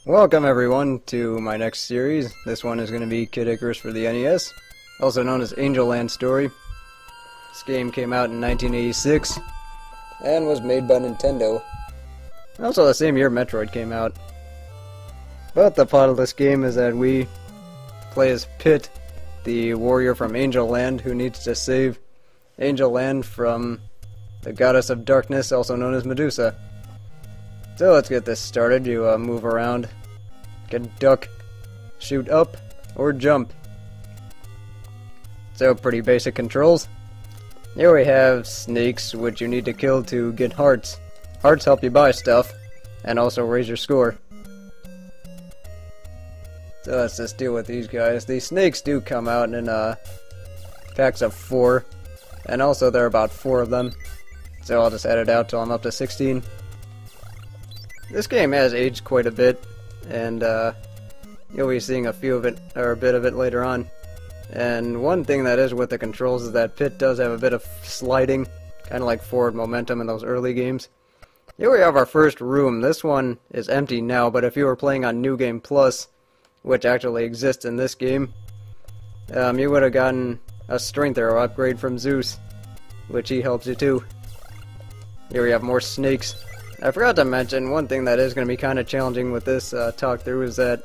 Welcome everyone to my next series. This one is going to be Kid Icarus for the NES, also known as Angel Land Story. This game came out in 1986 and was made by Nintendo. Also the same year Metroid came out. But the plot of this game is that we play as Pit, the warrior from Angel Land who needs to save Angel Land from the goddess of darkness, also known as Medusa. So let's get this started. You move around, can duck, shoot up, or jump. So pretty basic controls. Here we have snakes, which you need to kill to get hearts. Hearts help you buy stuff, and also raise your score. So let's just deal with these guys. These snakes do come out in packs of 4, and also there are about 4 of them. So I'll just add it out till I'm up to 16. This game has aged quite a bit, and you'll be seeing a few of it, or a bit of it later on. And one thing that is with the controls is that Pit does have a bit of sliding, kind of like forward momentum in those early games. Here we have our first room. This one is empty now, but if you were playing on New Game Plus, which actually exists in this game, you would have gotten a strength arrow upgrade from Zeus, which he helps you too. Here we have more snakes. I forgot to mention, one thing that is going to be kind of challenging with this talk through is that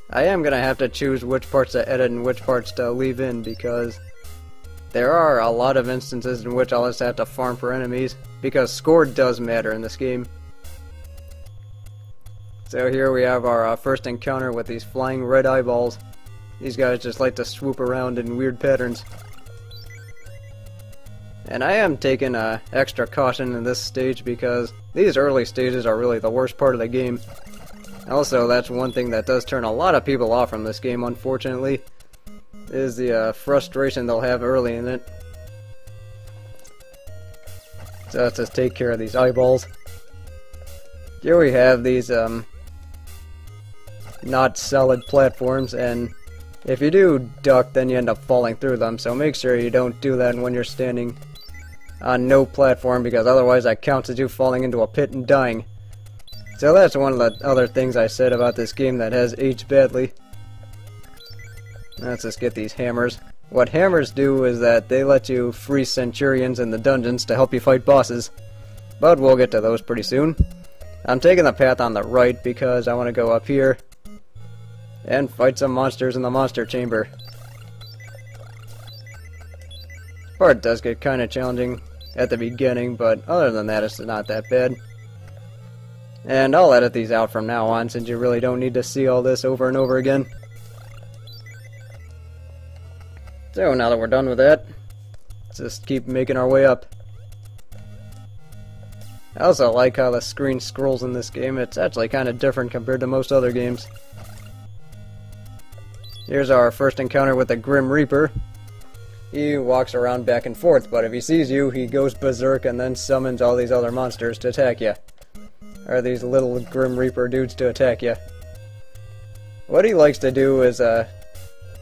I am going to have to choose which parts to edit and which parts to leave in, because there are a lot of instances in which I'll just have to farm for enemies, because score does matter in this game. So here we have our first encounter with these flying red eyeballs. These guys just like to swoop around in weird patterns. And I am taking extra caution in this stage because these early stages are really the worst part of the game. Also, that's one thing that does turn a lot of people off from this game, unfortunately, is the frustration they'll have early in it. So let's just take care of these eyeballs. Here we have these not solid platforms, and if you do duck, then you end up falling through them, so make sure you don't do that when you're standing on no platform, because otherwise that counts as you falling into a pit and dying. So that's one of the other things I said about this game that has aged badly. Let's just get these hammers. What hammers do is that they let you free centurions in the dungeons to help you fight bosses, but we'll get to those pretty soon. I'm taking the path on the right because I want to go up here and fight some monsters in the monster chamber. This part does get kind of challenging at the beginning, but other than that it's not that bad. And I'll edit these out from now on, since you really don't need to see all this over and over again. So now that we're done with that, let's just keep making our way up. I also like how the screen scrolls in this game. It's actually kind of different compared to most other games. Here's our first encounter with the Grim Reaper. He walks around back and forth, but if he sees you, he goes berserk and then summons all these other monsters to attack you. Or these little Grim Reaper dudes to attack you. What he likes to do is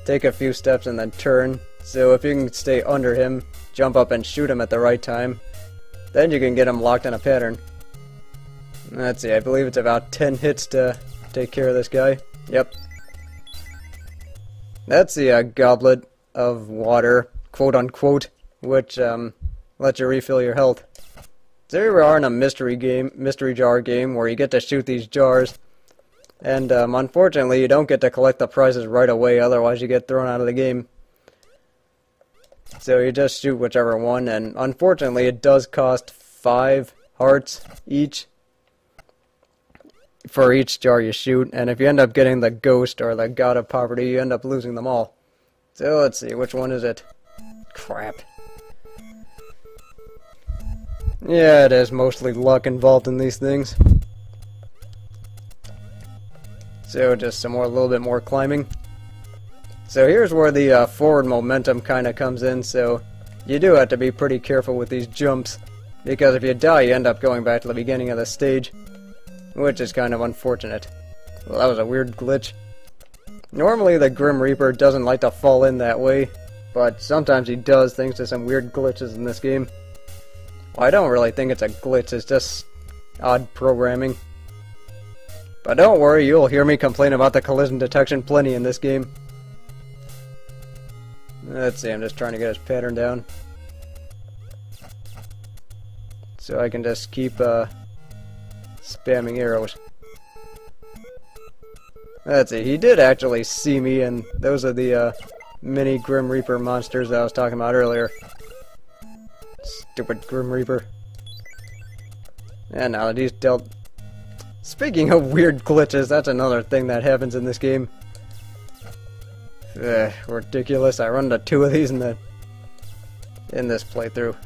take a few steps and then turn, so if you can stay under him, jump up and shoot him at the right time, then you can get him locked in a pattern. Let's see, I believe it's about 10 hits to take care of this guy. Yep. That's the goblet of water, quote unquote, which lets you refill your health. So here we are in a mystery jar game, where you get to shoot these jars, and unfortunately you don't get to collect the prizes right away, otherwise you get thrown out of the game. So you just shoot whichever one, and unfortunately it does cost 5 hearts each for each jar you shoot, and if you end up getting the ghost or the god of poverty, you end up losing them all. So let's see, which one is it? Crap. Yeah, it is mostly luck involved in these things. So just a little bit more climbing. So here's where the forward momentum kind of comes in, so you do have to be pretty careful with these jumps, because if you die you end up going back to the beginning of the stage, which is kind of unfortunate. Well, that was a weird glitch. Normally the Grim Reaper doesn't like to fall in that way, but sometimes he does thanks to some weird glitches in this game. Well, I don't really think it's a glitch, it's just odd programming. But don't worry, you'll hear me complain about the collision detection plenty in this game. Let's see, I'm just trying to get his pattern down. So I can just keep spamming arrows. Let's see, he did actually see me, and those are the mini Grim Reaper monsters that I was talking about earlier. Stupid Grim Reaper. And now that he's dealt... Speaking of weird glitches, that's another thing that happens in this game. Ridiculous. I run into 2 of these in this playthrough.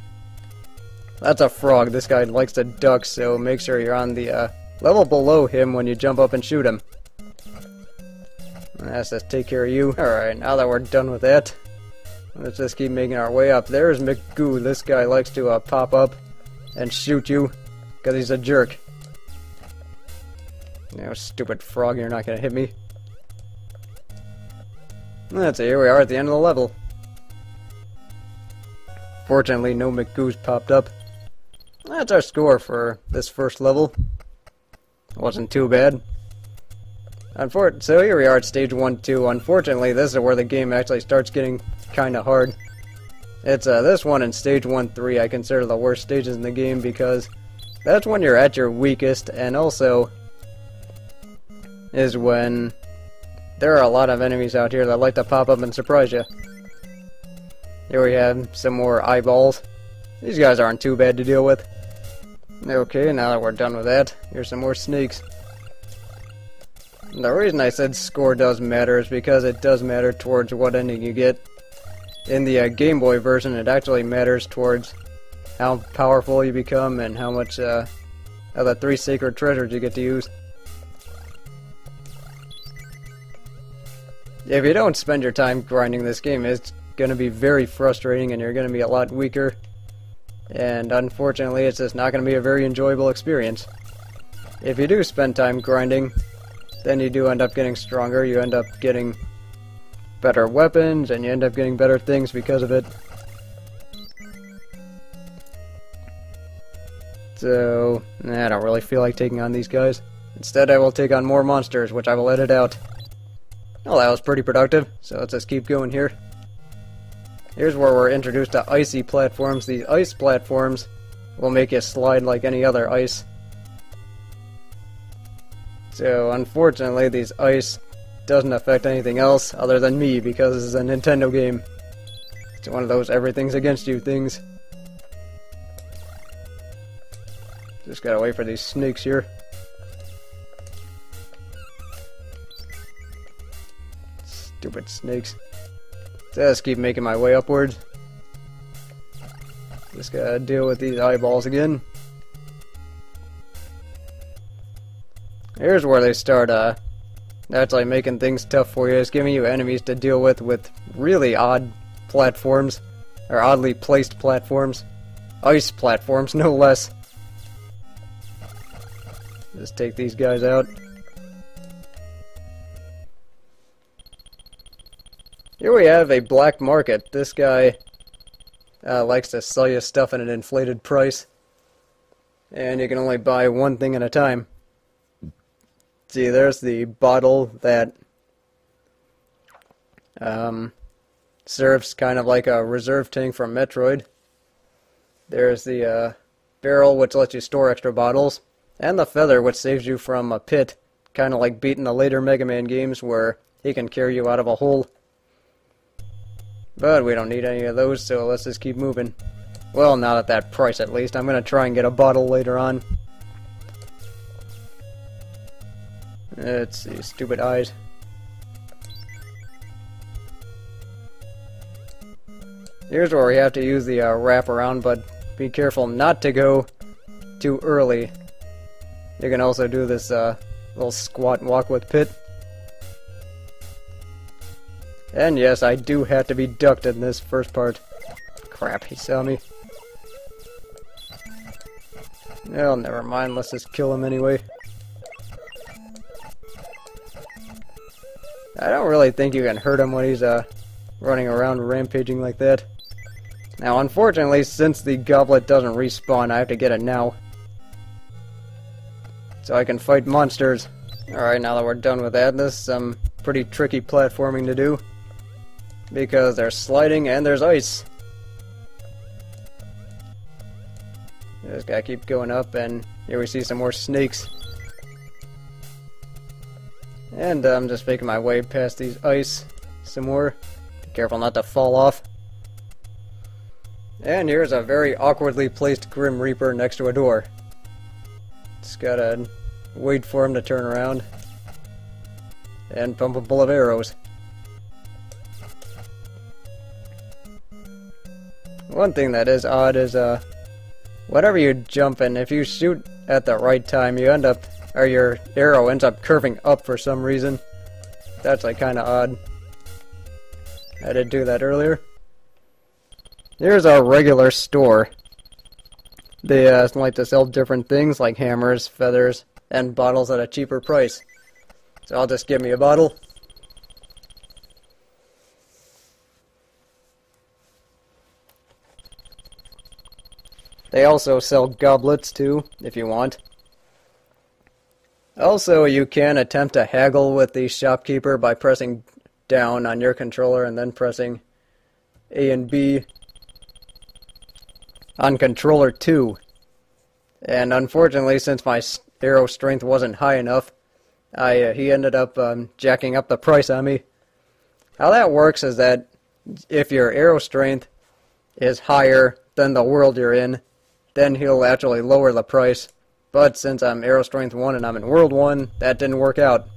That's a frog. This guy likes to duck, so make sure you're on the level below him when you jump up and shoot him. Let's just take care of you. Alright, now that we're done with that, let's just keep making our way up. There's McGoo. This guy likes to pop up and shoot you because he's a jerk. You stupid frog, you're not gonna hit me. Let's see, here we are at the end of the level. Fortunately, no McGoos popped up. That's our score for this first level. Wasn't too bad. So here we are at stage 1-2. Unfortunately, this is where the game actually starts getting kinda hard. It's this one and stage 1-3 I consider the worst stages in the game because that's when you're at your weakest, and also is when there are a lot of enemies out here that like to pop up and surprise you. Here we have some more eyeballs. These guys aren't too bad to deal with. Okay, now that we're done with that, here's some more snakes. The reason I said score does matter is because it does matter towards what ending you get. In the Game Boy version, it actually matters towards how powerful you become and how much of the 3 sacred treasures you get to use. If you don't spend your time grinding this game, it's going to be very frustrating and you're going to be a lot weaker. And unfortunately, it's just not going to be a very enjoyable experience. If you do spend time grinding, then you do end up getting stronger, you end up getting better weapons, and you end up getting better things because of it. So, I don't really feel like taking on these guys. Instead, I will take on more monsters, which I will edit out. Well, that was pretty productive, so let's just keep going here. Here's where we're introduced to icy platforms. These ice platforms will make you slide like any other ice. So, unfortunately, these ice doesn't affect anything else other than me, because this is a Nintendo game. It's one of those everything's against you things. Just gotta wait for these snakes here. Stupid snakes. Just keep making my way upwards. Just gotta deal with these eyeballs again. Here's where they start actually making things tough for you. It's giving you enemies to deal with really odd platforms, or oddly placed platforms. Ice platforms, no less. Just take these guys out. Here we have a black market. This guy likes to sell you stuff at an inflated price. And you can only buy one thing at a time. See, there's the bottle that serves kind of like a reserve tank from Metroid. There's the barrel, which lets you store extra bottles. And the feather, which saves you from a pit. Kind of like beating the later Mega Man games where he can carry you out of a hole. But we don't need any of those, so let's just keep moving. Well, not at that price at least. I'm going to try and get a bottle later on. Let's see, stupid eyes. Here's where we have to use the wraparound, but be careful not to go too early. You can also do this little squat and walk with pit. And yes, I do have to be ducked in this first part. Crap, he saw me. Well, never mind, let's just kill him anyway. I don't really think you can hurt him when he's running around rampaging like that. Now, unfortunately, since the goblet doesn't respawn, I have to get it now. So I can fight monsters Alright, now that we're done with that, this is some pretty tricky platforming to do. Because there's sliding and there's ice. Just gotta keep going up, and here we see some more snakes. And I'm just making my way past these ice some more. Be careful not to fall off. And here's a very awkwardly placed Grim Reaper next to a door. Just gotta wait for him to turn around and pump him full of arrows. One thing that is odd is whenever you jump and if you shoot at the right time, you end up, or your arrow ends up curving up for some reason. That's like kind of odd. I did do that earlier. Here's our regular store. They like to sell different things like hammers, feathers, and bottles at a cheaper price. So I'll just give me a bottle. They also sell goblets too, if you want. Also, you can attempt to haggle with the shopkeeper by pressing down on your controller and then pressing A and B on controller 2. And unfortunately, since my arrow strength wasn't high enough, he ended up jacking up the price on me. How that works is that if your arrow strength is higher than the world you're in, then he'll actually lower the price. But since I'm arrow strength 1 and I'm in world 1, that didn't work out.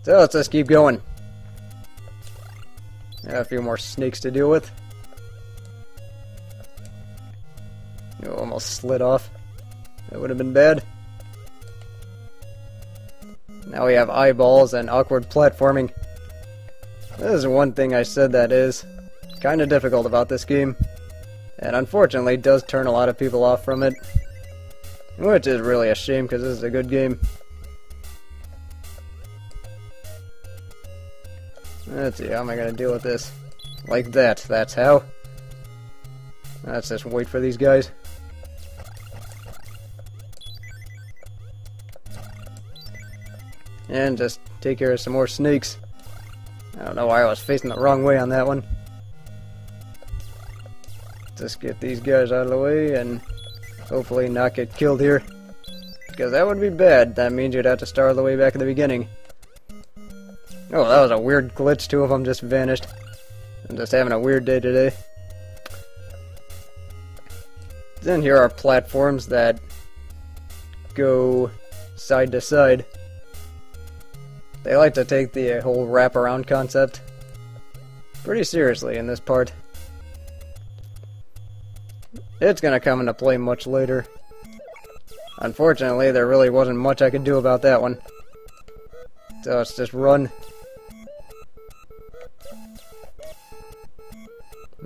So let's just keep going. A few more snakes to deal with. Oh, almost slid off. That would have been bad. Now we have eyeballs and awkward platforming. This is one thing I said that is kind of difficult about this game. And unfortunately does turn a lot of people off from it. Which is really a shame because this is a good game. Let's see, how am I going to deal with this? Like that, that's how. Let's just wait for these guys. And just take care of some more snakes. I don't know why I was facing the wrong way on that one. Just get these guys out of the way and hopefully not get killed here. Because that would be bad. That means you'd have to start all the way back at the beginning. Oh, that was a weird glitch. 2 of them just vanished. I'm just having a weird day today. Then here are platforms that go side to side. They like to take the whole wraparound concept pretty seriously in this part. It's gonna come into play much later. Unfortunately, there really wasn't much I could do about that one. So let's just run.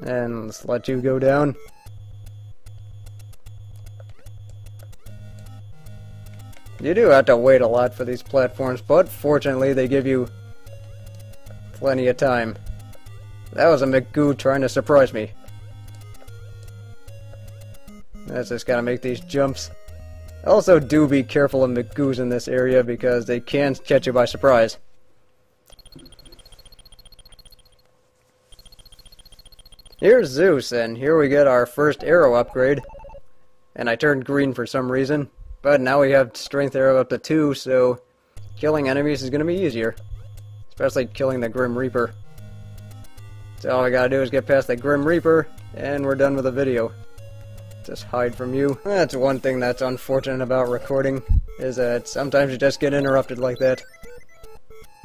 And let's let you go down. You do have to wait a lot for these platforms, but fortunately they give you plenty of time. That was a McGoo trying to surprise me. Let's just gotta make these jumps. Also, do be careful of McGoos in this area because they can catch you by surprise. Here's Zeus, and here we get our first arrow upgrade. And I turned green for some reason. But now we have strength arrow up to 2, so killing enemies is going to be easier. Especially killing the Grim Reaper. So all I gotta do is get past the Grim Reaper, and we're done with the video. Just hide from you. That's one thing that's unfortunate about recording, is that sometimes you just get interrupted like that.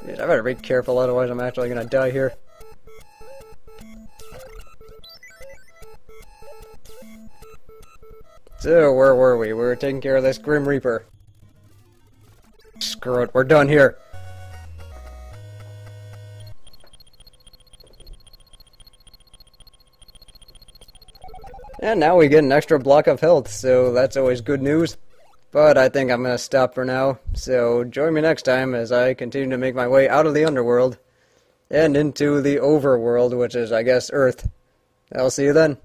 I better be careful, otherwise I'm actually gonna die here. So, where were we? We were taking care of this Grim Reaper. Screw it, we're done here. And now we get an extra block of health, so that's always good news. But I think I'm going to stop for now, so join me next time as I continue to make my way out of the underworld and into the overworld, which is, I guess, Earth. I'll see you then.